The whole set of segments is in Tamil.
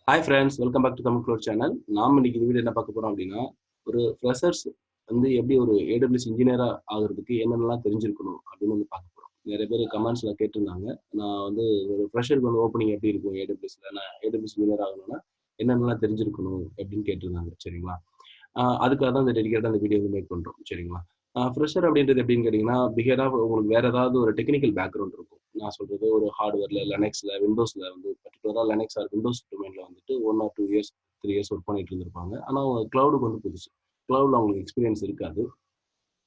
Hi friends, welcome back to Tamil cloud channel. நாம் இன்னைக்கு இந்த வீடியோ என்ன பார்க்க போகிறோம் அப்படின்னா, ஒரு ஃப்ரெஷர்ஸ் வந்து எப்படி ஒரு AWS இன்ஜினியராக ஆகிறதுக்கு என்னென்னலாம் தெரிஞ்சிருக்கணும் அப்படின்னு வந்து பார்க்க போகிறோம். நிறைய பேர் கமெண்ட்ஸில் கேட்டிருந்தாங்க. நான் வந்து ஒரு ஃப்ரெஷருக்கு வந்து ஓப்பனிங் எப்படி இருக்கும் AWSல, நான் AWS இன்ஜினியர் ஆகணும்னா என்னென்னலாம் தெரிஞ்சிருக்கணும் அப்படின்னு கேட்டிருந்தாங்க. சரிங்களா? அதுக்காக தான் இந்த டெடிகேட்டாக இந்த வீடியோ வந்து மேக் பண்ணுறோம். சரிங்களா? ஃப்ரெஷர் அப்படின்றது எப்படின்னு கேட்டிங்கன்னா, பிகேராக உங்களுக்கு வேறு ஏதாவது ஒரு டெக்னிக்கல் பேக்ரவுண்ட் இருக்கும். நான் சொல்கிறது ஒரு ஹார்ட்வேரில், லெனக்ஸில், விண்டோஸில் வந்து பர்டிகுலராக லெனக்ஸ் ஆர் விண்டோஸ் டொமைனில் வந்துட்டு 1 ஆர் 2 இயர்ஸ் 3 இயர்ஸ் ஒர்க் பண்ணிட்டு இருந்திருப்பாங்க. ஆனால் அவங்க க்ளவுடுக்கு வந்து புதுசு. க்ளவுடில் அவங்களுக்கு எக்ஸ்பீரியன்ஸ் இருக்காது.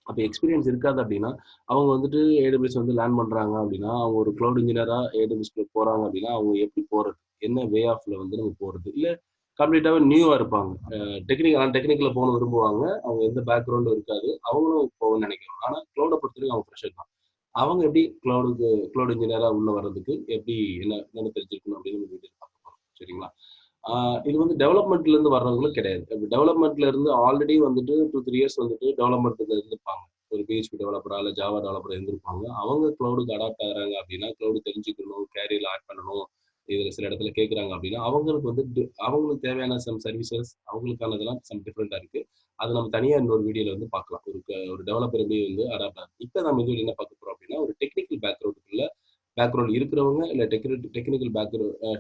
அப்போ எக்ஸ்பீரியன்ஸ் இருக்காது அப்படின்னா, அவங்க வந்துட்டு AWS வந்து லேர்ன் பண்ணுறாங்க அப்படின்னா, அவங்க ஒரு க்ளவுட் இன்ஜினியராக AWSக்குள்ள போகிறாங்க அப்படின்னா, அவங்க எப்படி போகிறது, என்ன வே ஆஃப்ல வந்து நம்ம போகிறது, இல்லை கம்ப்ளீட்டாகவே நியூவாக இருப்பாங்க. டெக்னிக்கலில் போகணும் விரும்புவாங்க. அவங்க எந்த பேக்ரவுண்டும் இருக்காது. அவங்களும் போகணும்னு நினைக்கிறாங்க. ஆனால் க்ளவுடை பொறுத்தவரைக்கும் அவங்க ஃப்ரெஷர் தான். அவங்க எப்படி க்ளவுட் இன்ஜினியராக உள்ள வர்றதுக்கு எப்படி என்ன தெரிஞ்சிருக்கணும் அப்படின்னு நம்ம வீடியோ பார்க்க போகிறோம். சரிங்களா? இது வந்து டெவலப்மெண்ட்ல இருந்து வர்றவங்களும் கிடையாது. டெவலப்மெண்ட்ல இருந்து ஆல்ரெடி வந்துட்டு 2-3 இயர்ஸ் வந்துட்டு டெவலப்மெண்ட்ல இருந்திருப்பாங்க. ஒரு PHP டெவலப்பரா இல்லை ஜாவா டெவலப்பரா இருந்திருப்பாங்க. அவங்க க்ளவுடுக்கு அடாப்ட் ஆகுறாங்க அப்படின்னா, க்ளவுடு தெரிஞ்சுக்கணும், கேரியர்ல ஆட் பண்ணணும், இதுல சில இடத்துல கேட்குறாங்க அப்படின்னா, அவங்களுக்கு வந்து அவங்களுக்கு தேவையான சம் சர்வீசஸ் அவங்களுக்கானதெல்லாம் சம் டிஃப்ரெண்டா இருக்கு. அது நம்ம தனியா இன்னொரு வீடியோல வந்து பார்க்கலாம். ஒரு டெவலப்பர் எப்படி வந்து அடாப்ட் ஆகும். இப்போ நம்ம இது என்ன பார்க்க போறோம் அப்படின்னா, ஒரு டெக்னிக்கல் பேக்ரவுண்ட் இருக்கிறவங்க, இல்ல டெக்னிக்கல்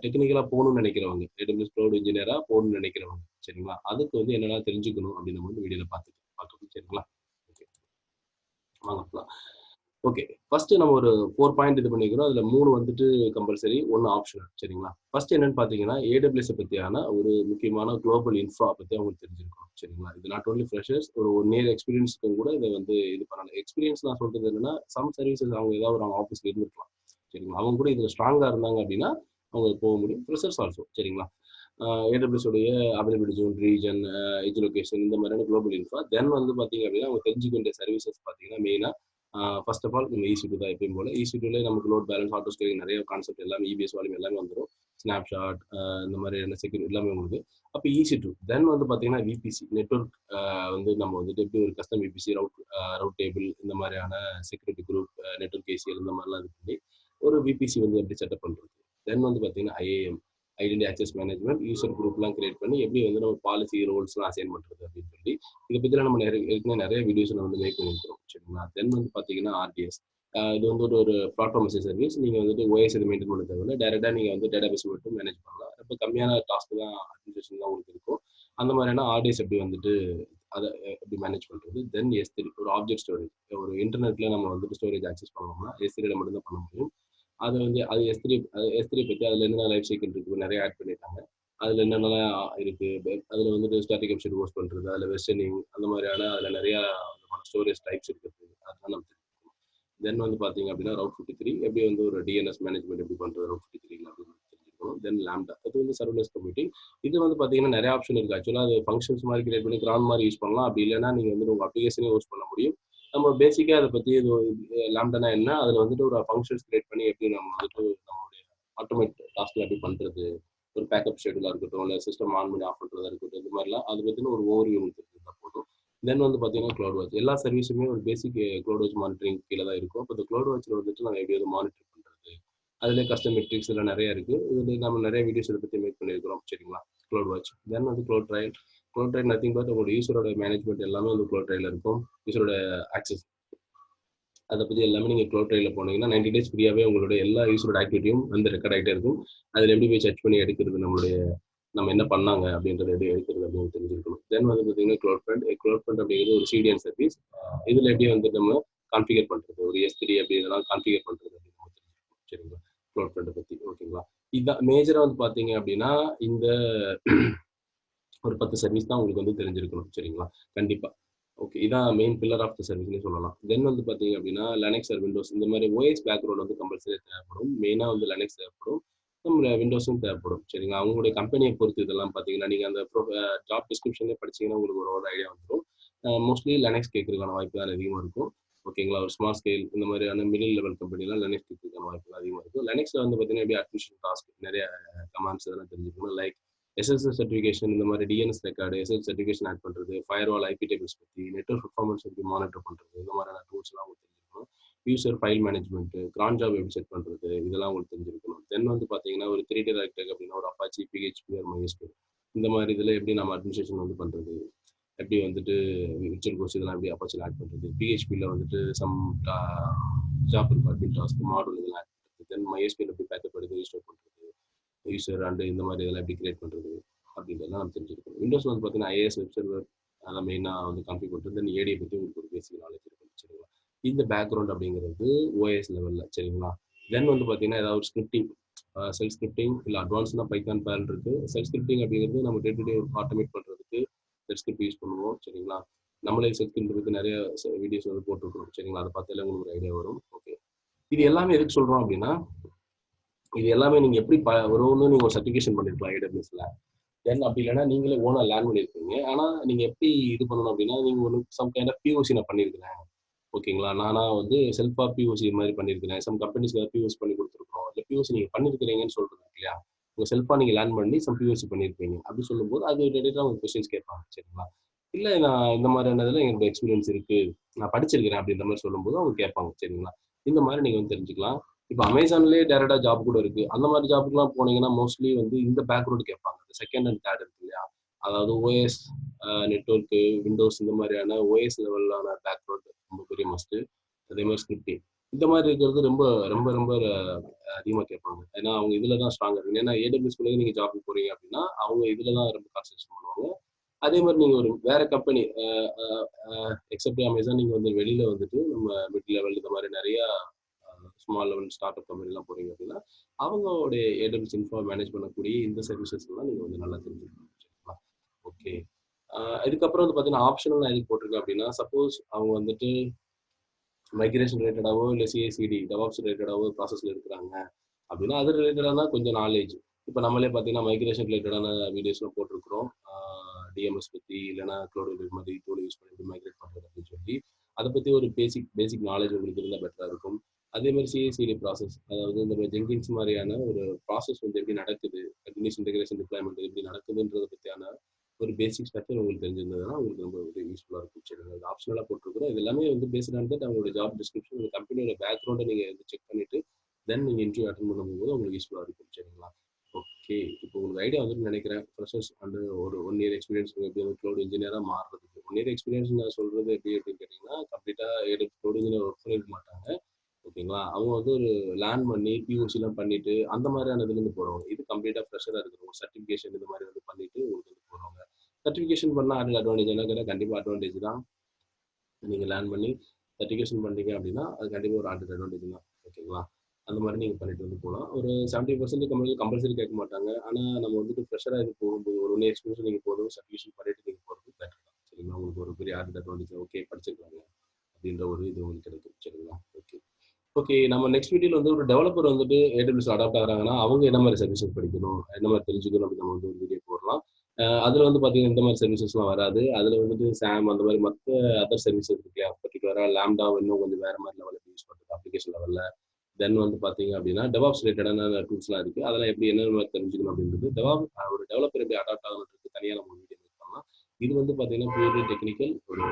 டெக்னிக்கலா போகணும்னு நினைக்கிறவங்க, AWS க்ளவுட் இன்ஜினியரா போகணும்னு நினைக்கிறவங்க. சரிங்களா? அதுக்கு வந்து என்னென்ன தெரிஞ்சுக்கணும் அப்படின்னு நம்ம வந்து வீடியோல பார்த்துக்கலாம். சரிங்களா? ஓகே, வாங்க போலாம். ஓகே, ஃபர்ஸ்ட் நம்ம ஒரு 4 பாயிண்ட் இது பண்ணிக்கிறோம். அதுல 3 வந்துட்டு கம்பல்சரி, 1 ஆப்ஷனல். சரிங்களா? ஃபர்ஸ்ட் என்னன்னு பாத்தீங்கன்னா, AWS பத்தியான ஒரு முக்கியமான குளோபல் இன்ஃப்ரா பத்தி அவங்களுக்கு தெரிஞ்சிருக்கும். சரிங்களா? இது நாட் ஓன்லி ஃப்ரெஷர்ஸ், ஒரு 1 இயர் எக்ஸ்பீரியன்ஸ்க்கு கூட இதை வந்து இது பண்ணலாம். எக்ஸ்பீரியன்ஸ் நான் சொல்றது என்னன்னா, சம் சர்வீசஸ் அவங்க ஏதாவது ஒரு ஆஃபீஸ்ல இருந்திருக்கலாம். சரிங்களா? அவங்க கூட இதுல ஸ்ட்ராங்கா இருந்தாங்க அப்படின்னா அவங்க போக முடியும். Freshers also. சரிங்களா? AWS உடைய availability zone, region, edge location, இந்த மாதிரியான குளோபல் இன்ஃப்ரா. தென் வந்து பாத்தீங்க அப்படின்னா, அவங்க தெரிஞ்சுக்க வேண்டிய சர்வீசஸ் பாத்தீங்கன்னா மெயினா ஃபர்ஸ்ட் ஆஃப் ஆல் நம்ம EC2 தான். எப்பயும் போல EC2ல நமக்கு லோட் பேலன்ஸ், ஆட்டோ ஸ்கேலிங், நிறைய கான்செப்ட் எல்லாமே, EBS வால்யூம் எல்லாமே வந்துடும். ஸ்னாப்ஷாட், இந்த மாதிரி என்ன செக்யூரிட்டி எல்லாமே உங்களுக்கு. அப்போ EC2 தென் வந்து பாத்தீங்கன்னா VPC நெட்வொர்க் வந்து நம்ம வந்துட்டு எப்படி ஒரு கஸ்டம் VPC ரவுட் டேபிள், இந்த மாதிரியான செக்யூரிட்டி குரூப், நெட்வொர்க் ACL இந்த மாதிரிலாம் இது பண்ணி ஒரு VPC வந்து எப்படி செட்டப் பண்றது. தென் வந்து பாத்தீங்கன்னா IAM, identity access management, user குரூப்லாம் கிரியேட் பண்ணி எப்படி வந்து நம்ம பாலிசி ரோல்ஸ்லாம் அசைன் பண்றது அப்படின்னு சொல்லி இதை பத்திலாம் நம்ம நிறைய வீடியோஸ் வந்து மேக் பண்ணிருக்கிறோம். சரிங்களா? தென் வந்து பாத்தீங்கன்னா RDS, இது வந்து ஒரு பிளாட்ஃபார்ம் அஸ் சர்வீஸ். நீங்க வந்துட்டு OS இது மெயின்டைன் பண்ண தேவையில்லை. டைரக்டா நீங்க வந்து டேட்டாபேஸ் மட்டும் மேனேஜ் பண்ணலாம். ரொம்ப கம்மியான டாஸ்க் தான், அட்மினிஸ்ட்ரேஷன் தான் உங்களுக்கு இருக்கும். அந்த மாதிரியான RDS எப்படி வந்துட்டு அதை எப்படி மேனேஜ் பண்றது. தென் S3, ஒரு ஆப்ஜெக்ட் ஸ்டோரேஜ். ஒரு இன்டர்நெட்ல நம்ம வந்துட்டு ஸ்டோரேஜ் ஆக்சஸ் பண்ணோம்னா S3ல மட்டும் தான் பண்ண முடியும். அது வந்து S3 பத்தி அதுல என்னென்ன லைஃப் சைக்கிள் இருக்கு நிறைய ஆட் பண்ணிட்டாங்க. அதுல என்னென்னலாம் இருக்கு, அதுல வந்துட்டு ஸ்டாட்டிக் வெப்சைட் ஹோஸ்ட் பண்றது, அதுல வெர்ஷனிங், அந்த மாதிரியான அதுல நிறைய ஸ்டோரேஜ் டைப்ஸ் இருக்குது. அதெல்லாம் நம்ம தெரிஞ்சுக்கணும். தென் வந்து பாத்தீங்க அப்படின்னா ரவுட் 53 எப்படி வந்து ஒரு DNS மேனேஜ்மெண்ட் எப்படி பண்றது ரவுட் 53 அப்படின்னு தெரிஞ்சுக்கணும். தென் லாம்டா, அது வந்து சர்வர்லெஸ் கம்ப்யூட்டிங். இது வந்து பாத்தீங்கன்னா நிறைய ஆப்ஷன் இருக்கு. ஆக்சுவலா அது ஃபங்க்ஷன்ஸ் மாதிரி கிரியேட் பண்ணி கிரான் மாதிரி யூஸ் பண்ணலாம். அப்படி இல்லைன்னா நீங்க வந்து உங்க அப்ளிகேஷனே யூஸ் பண்ண முடியும். நம்ம பேசிக்கா அதை பத்தி லாம்டானா என்ன, அதுல வந்துட்டு ஒரு ஃபங்க்ஷன்ஸ் கிரியேட் பண்ணி எப்படி நம்ம வந்துட்டு நம்மளுடைய ஆட்டோமேட் டாஸ்க்ல எப்படி பண்றது, ஒரு பேக்கப் ஷெட்யூலா இருக்கட்டும், இல்லை சிஸ்டம் ஆன் பண்ணி ஆஃப் பண்றதா இருக்கட்டும், இந்த மாதிரிலாம் அதை பத்தின ஒரு ஓவர்வியூ தெரிஞ்சுட்டா போதும். தென் வந்து பாத்தீங்கன்னா Cloudwatch, எல்லா சர்வீஸுமே ஒரு பேசிக் Cloudwatch மானிட்டரிங் கீழே தான் இருக்கும். அப்போ இந்த Cloudwatchல வந்துட்டு நம்ம எப்படி மானிட்டர் பண்றது, அதுல கஸ்டம் மெட்ரிக்ஸ் எல்லாம் நிறைய இருக்கு. இது நம்ம நிறைய வீடியோஸ் இதை பத்தி மேக் பண்ணியிருக்கிறோம். சரிங்களா? Cloudwatch. தென் வந்து CloudTrail நத்திங் பட் உங்களோட யூசரோட மேனேஜ்மெண்ட் எல்லாமே வந்து CloudTrail இருக்கும். யூசரோட ஆக்சஸ் அதை பத்தி எல்லாமே நீங்க CloudTrail போனீங்கன்னா 90 days ஃப்ரீயாவே உங்களோட எல்லா யூசரோட ஆக்டிவிட்டியும் வந்து ரெக்கார்ட் ஆகிட்டே இருக்கும். அதுல எப்படி போய் சர்ச் பண்ணி எடுக்கிறது, நம்ம என்ன பண்ணாங்க அப்படின்றத எப்படி எடுக்கிறது அப்படின்னு தெரிஞ்சிருக்கணும். தென் வந்து பார்த்தீங்கன்னா Cloudfront அப்படிங்கிறது ஒரு CDN சர்வீஸ். இதுல எப்படி வந்து நம்ம கான்ஃபிகர் பண்றது, ஒரு S3 அப்படி இதெல்லாம் கான்ஃபிகர் பண்றது அப்படின்னு நம்ம தெரிஞ்சுக்கணும். சரிங்களா? Cloudfront பத்தி. ஓகேங்களா? இதான் மேஜரா வந்து பாத்தீங்க அப்படின்னா இந்த ஒரு 10 சர்வீஸ் தான் உங்களுக்கு வந்து தெரிஞ்சிருக்கணும். சரிங்களா? கண்டிப்பா. ஓகே, இதான் மெயின் பில்லர் ஆஃப் த சர்வீஸ்னு சொல்லலாம். தென் வந்து பாத்தீங்க அப்படின்னா லினக்ஸ் ஆர் விண்டோஸ், இந்த மாதிரி OS பேக்ரவுண்ட் வந்து கம்பல்சரி தேவைப்படும். மெயினா வந்து லினக்ஸ் தேவைப்படும், நம்ம விண்டோஸும் தேவைப்படும். சரிங்களா? அவங்களுடைய கம்பெனியை பொறுத்து இதெல்லாம் பாத்தீங்கன்னா நீங்க அந்த ஜாப் டிஸ்கிரிப்ஷன்லேயே படிச்சீங்கன்னா உங்களுக்கு ஒரு ஐடியா வந்துடும். மோஸ்ட்லி லினக்ஸ் கேட்கறதுக்கான வாய்ப்பு தான் அதிகமாக இருக்கும். ஓகேங்களா? ஒரு ஸ்மால் ஸ்கேல் இந்த மாதிரியான மிடில் லெவல் கம்பெனிலாம் லினக்ஸ் கேட்கறதுக்கான வாய்ப்பு அதிகமாக இருக்கும். லினக்ஸ்ல வந்து பாத்தீங்கன்னா எப்படி அட்மிஷன் டாஸ்க், நிறைய கமாண்ட்ஸ் இதெல்லாம் தெரிஞ்சுக்கணும். லைக் SSL சர்டிஃபிகேஷன், இந்த மாதிரி DNS record, SSL certification add பண்றது, ஃபயர்வால், IP டேபிள்ஸ் பத்தி, நெட்வொர்க் பெர்ஃபார்மன்ஸ் எப்படி மானிட்டர் பண்றது, இந்த மாதிரியான டூல்ஸ்லாம் உங்களுக்கு தெரிஞ்சிருக்கணும். User file management, cron job எப்படி செட் பண்றது, இதெல்லாம் உங்களுக்கு தெரிஞ்சிருக்கணும். தென் வந்து பார்த்தீங்கன்னா, ஒரு 3D ஆர்கிடெக்ட் அப்படின்னா ஒரு அப்பாச்சி, PHP ஒரு MySQL இந்த மாதிரி இதில் எப்படி நம்ம அட்மினிஸ்ட்ரேஷன் வந்து பண்ணுறது, எப்படி வந்துட்டு விர்ச்சுவல் கோர்ஸ் இதெல்லாம் எப்படி அப்பாச்சியில் ஆட் பண்ணுறது, PHPயில் வந்துட்டு சம் ஜாப் இருக்கும், அட்மின் டாஸ்க் மாடல் இதெல்லாம் ஆட் பண்ணுறது, தென் MySQL எப்படி பேக்கப் எடுத்து ரீஸ்டோர் பண்ணுறது, யூசர் அண்ட் இந்த மாதிரி இதெல்லாம் எப்படி கிரியேட் பண்ணுறது அப்படின்றதெல்லாம் நம்ம தெரிஞ்சிருக்கணும். விண்டோஸ் வந்து பார்த்தீங்கன்னா IIS வெப் சர்வர் அதெல்லாம் மெயினாக வந்து கான்ஃபிகர் பண்ணுறது, தென் ஏடியை பற்றி உங்களுக்கு ஒரு பேசிக் நாலேஜ் இருக்கும். சரிங்களா, இந்த பேக்ரவுண்ட் அப்படிங்கிறது OS லெவலில். சரிங்களா, தென் வந்து பார்த்தீங்கன்னா ஏதாவது ஒரு ஸ்கிரிப்டிங், செல்ஃப் ஸ்கிரிப்டிங் இல்லை அட்வான்ஸ்னா பைத்தான் பேல் இருக்கு. செல்ஃப் ஸ்கிரிப்டிங் அப்படிங்கிறது நம்ம டே டு டே ஆட்டோமேட் பண்ணுறதுக்கு செல்ஃப் ஸ்கிரிப்ட் யூஸ் பண்ணுவோம். சரிங்களா, நம்மளே செல்ஃப் ஸ்கிரிப்ட் நிறைய வீடியோஸ் வந்து போட்டுருக்கோம். சரிங்களா, அதை பார்த்தாலே உங்களுக்கு ஒரு ஐடியா வரும். ஓகே, இது எல்லாமே எதுக்கு சொல்கிறோம் அப்படின்னா, இது எல்லாமே நீங்கள் எப்படி ஒரு ஒன்று நீங்கள் ஒரு சர்டிஃபிகேஷன் பண்ணிருக்கலாம் AWSல. தென் அப்படி இல்லைன்னா நீங்களே ஓனா லேர்ன் பண்ணியிருப்பீங்க. ஆனால் நீங்கள் எப்படி இது பண்ணணும் அப்படின்னா, நீங்கள் ஒரு சம் கைண்ட் ஆஃப் POC நான் பண்ணியிருக்கிறேன். ஓகேங்களா, நானா வந்து செல்ஃபாக POC மாதிரி பண்ணியிருக்கிறேன். சம் கம்பெனிஸ்க்கு POC பண்ணி கொடுத்துருக்கோம். இல்லை POC நீங்கள் பண்ணியிருக்கிறீங்கன்னு சொல்றது இல்லையா, உங்கள் செல்ஃபாக நீங்கள் லேர்ன் பண்ணி சம் POC பண்ணியிருப்பீங்க. அப்படி சொல்லும்போது அது ரிலேட்டடாக அவங்க கொஸ்டின்ஸ் கேட்பாங்க. சரிங்களா, இல்லை நான் இந்த மாதிரியானதில் என்னோட எக்ஸ்பீரியன்ஸ் இருக்குது, நான் படிச்சிருக்கிறேன் அப்படின்ற மாதிரி சொல்லும்போது அவங்க கேட்பாங்க. சரிங்களா, இந்த மாதிரி நீங்கள் வந்து தெரிஞ்சுக்கலாம். இப்போ அமேசான்லேயே டேரக்டாக ஜாப் கூட இருக்குது. அந்த மாதிரி ஜாப்புக்குலாம் போனீங்கன்னா மோஸ்ட்லி வந்து இந்த பேக்ரவுண்ட் கேட்பாங்க. செகண்ட் அண்ட் தேர்ட் இருக்கு இல்லையா, அதாவது OS நெட்ஒர்க்கு, விண்டோஸ் இந்த மாதிரியான OS லெவலான பேக்ரவுண்ட் ரொம்ப பெரிய மஸ்ட்டு. அதே மாதிரி ஸ்கிரிப்டிங் இந்த மாதிரி இருக்கிறது ரொம்ப ரொம்ப ரொம்ப அதிகமாக கேட்பாங்க. ஏன்னா அவங்க இதில் தான் ஸ்ட்ராங்காக இருக்கு. ஏன்னா AWS கூட நீங்கள் ஜாப்புக்கு போகிறீங்க அப்படின்னா அவங்க இதில் தான் ரொம்ப கான்சன்ட்ரேட் பண்ணுவாங்க. அதே மாதிரி நீங்கள் ஒரு வேற கம்பெனி எக்ஸப்ட் அமேசான் நீங்கள் வந்து வெளியில் வந்துட்டு நம்ம மிட் லெவல் இந்த மாதிரி நிறைய ஸ்மால் லெவல் ஸ்டார்ட் அப் கம்பெனிலாம் போகிறீங்க அப்படின்னா அவங்களுடைய AWS இன்ஃப்ரா மேனேஜ் பண்ணக்கூடிய இந்த சர்வீசஸ்லாம் நீங்கள் வந்து நல்லா தெரிஞ்சுக்கணும். சரிங்களா, ஓகே. இதுக்கப்புறம் வந்து பார்த்தீங்கன்னா ஆப்ஷனல் நான் எதுக்கு போட்டிருக்கேன் அப்படின்னா, சப்போஸ் அவங்க வந்துட்டு மைக்ரேஷன் ரிலேட்டடாவோ இல்லை CI/CD டெவாப்ஸ் ரிலேட்டடாவோ ப்ராசஸில் இருக்கிறாங்க அப்படின்னா அது ரிலேட்டடாக தான் கொஞ்சம் நாலேஜ். இப்போ நம்மளே பார்த்தீங்கன்னா மைக்ரேஷன் ரிலேட்டடான வீடியோஸ்லாம் போட்டிருக்கிறோம். DMS பற்றி இல்லைன்னா க்ளவுட் மாதிரி டூல் யூஸ் பண்ணி மைக்ரேட் பண்ணுறது அப்படின்னு சொல்லி அதை பற்றி ஒரு பேசிக் நாலேஜ் உங்களுக்கு இருந்தால் பெட்டராக இருக்கும். அதே மாதிரி CI/CD ப்ராசஸ், அதாவது இந்த ஜெங்கின்ஸ் மாதிரியான ஒரு ப்ராசஸ் வந்து எப்படி நடக்குது, கண்டினியூஸ் இன்டெகிரேஷன் டிப்ளாய்மெண்ட் எப்படி நடக்குதுன்றதை பற்றியான ஒரு பேசிக் ஸ்ட்ரக்சர் உங்களுக்கு தெரிஞ்சிருந்ததுன்னா உங்களுக்கு ரொம்ப யூஸ்ஃபுல்லாக இருக்கும். சரி, அது ஆப்ஷனலாக போட்டிருக்கிறோம். இது எல்லாமே வந்து பேஸ்ட் ஆன் தட் அவங்களோட ஜாப் டிஸ்கிரிப்ஷன், உங்கள் கம்பெனியோட பேக்ரவுண்டை நீங்கள் வந்து செக் பண்ணிட்டு தென் நீங்கள் இன்டர்வியூ அட்டன் பண்ணும்போது உங்களுக்கு யூஸ்ஃபுல்லாக இருக்கும். சரிங்களா, ஓகே. இப்போ உங்களுக்கு ஐடியா வந்துட்டு நினைக்கிறேன். ஃப்ரெஷர்ஸ் அண்ட் ஒரு 1 இயர் எக்ஸ்பீரியன்ஸ் எப்படி வந்து க்ளவுட் இன்ஜினியராக மாறுறதுக்கு. 1 இயர் எக்ஸ்பீரியன்ஸ் நான் சொல்கிறது எப்படி அப்படின்னு கேட்டிங்கன்னா, கம்ப்ளீட்டாக க்ளவுட் இன்ஜினியர் ஒர்க் பண்ணிருக்க மாட்டாங்க. ஓகேங்களா, அவங்க வந்து ஒரு லேர்ன் பண்ணி POCலாம் பண்ணிட்டு அந்த மாதிரியான இதுலேருந்து போகிறவங்க. இது கம்ப்ளீட்டாக ஃப்ரெஷராக இருக்கிறவங்க சர்டிஃபிகேஷன் இந்த மாதிரி வந்து பண்ணிட்டு உங்களுக்கு வந்து போகிறவங்க. சர்டிஃபிகேஷன் பண்ணால் அது அட்வான்டேஜ் என்ன, கண்டிப்பாக அட்வான்டேஜ் தான். நீங்கள் லேர்ன் பண்ணி சர்டிஃபிகேஷன் பண்ணீங்க அப்படின்னா அது கண்டிப்பாக ஒரு 100 அட்வான்டேஜ் தான். ஓகேங்களா, அந்த மாதிரி நீங்கள் பண்ணிட்டு வந்து போகலாம். ஒரு 70% கம்பல்சரி கேட்க மாட்டாங்க. ஆனால் நம்ம வந்துட்டு ஃப்ரெஷராக இது போகும்போது ஒரு 1 எக்ஸ்பீரியன்ஸ் நீங்கள் போதும் சர்டிஃபிகேஷன் பண்ணிட்டு நீங்கள் போகிறது பெட்டர் தான். சரிங்களா, உங்களுக்கு ஒரு பெரிய 100 அட்வான்டேஜ் ஓகே படிச்சிருக்காங்க அப்படின்ற ஒரு இது உங்களுக்கு கிடைக்கும். சரிங்களா, ஓகே. ஓகே, நம்ம நெக்ஸ்ட் வீடியோல வந்து ஒரு டெவலப்பர் வந்துட்டு AWS அடாப்ட் ஆகுறாங்கன்னா அவங்க என்ன மாதிரி சர்வீசஸ் படிக்கணும், என்ன மாதிரி தெரிஞ்சுக்கணும் அப்படின்னு நம்ம வந்து ஒரு வீடியோ போடலாம். அதுல வந்து பாத்தீங்கன்னா இந்த மாதிரி சர்வீசஸ்லாம் வராது. அதுல வந்துட்டு சாம் அந்த மாதிரி மற்ற அதர் சர்வீசஸ் இருக்கு இல்லையா, பர்டிகுலரா லேம்டா இன்னும் கொஞ்சம் வேற மாதிரி லெவலில் யூஸ் பண்ணுறது அப்ளிகேஷன் லெவலில். தென் வந்து பாத்தீங்க அப்படின்னா டெவாப்ஸ் ரிலேட்டடான டூல்ஸ்லாம் இருக்கு. அதெல்லாம் எப்படி என்னென்ன தெரிஞ்சுக்கணும் அப்படின்றது ஒரு டெவலப்பர் எப்படி அடாப்ட் ஆகணுன்றது தனியாக நம்ம வீடியோ மேக் பண்ணலாம். இது வந்து பாத்தீங்கன்னா பியூர்லி டெக்னிக்கல். ஒரு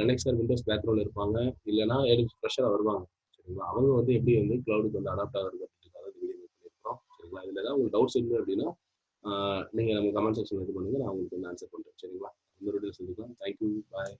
லினக்ஸ் ஆர் விண்டோஸ் பேக்ரவுண்ட் இருப்பாங்க, இல்லைன்னா AWS ஃப்ரெஷராக வருவாங்க. சரிங்களா, அவங்க வந்து எப்படி வந்து கிளவுடுக்கு வந்து அடாப்ட் ஆகிறது அப்படின்றதுக்காக இந்த வீடியோ மேக் பண்ணியிருக்கிறோம். சரிங்களா, இதில் ஏதாவது உங்களுக்கு டவுட்ஸ் இருக்கு அப்படின்னா நீங்கள் நம்ம கமெண்ட் செக்ஷன் இது பண்ணுங்க, நான் உங்களுக்கு வந்து ஆன்சர் பண்ணுறேன். சரிங்களா, இன்னொரு வீடியோ சந்திக்கலாம். தேங்க்யூ, பாய்.